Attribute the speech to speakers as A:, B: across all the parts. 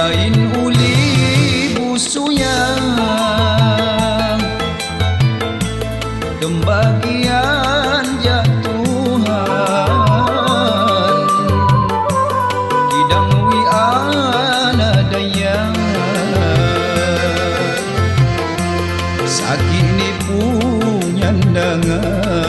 A: lain uli busunya Kembagian jatuhan Kidang wi ana daya Sakit ni punya nyandangan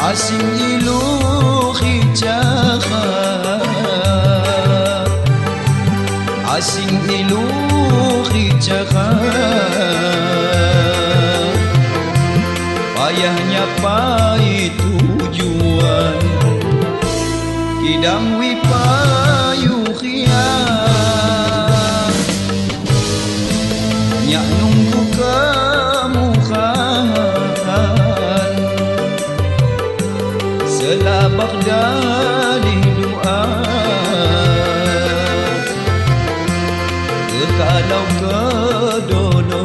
A: Asing ilu khijaka Asing ilu khijaka Payahnya pai tujuan Kidang wi payu khiyah Nyak nunggu kemukaan Selabak dari doa Kekalau kedolokan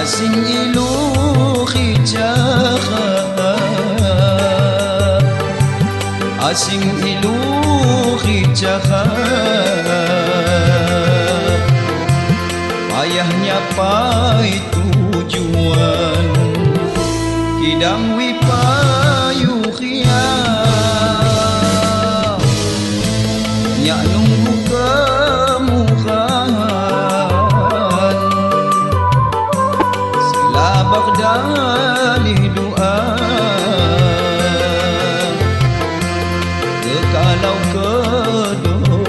A: Asing ilu khijaka Asing ilu khijaka Payahnya pai tujuan Kidang wi payu khiyah Nyak nunggu kemukaan Bagdali doa Kekalau kedolokan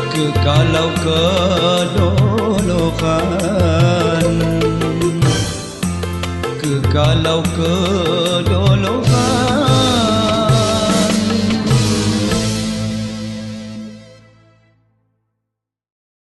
A: Kekalau kedolokan Kekalau kedolokan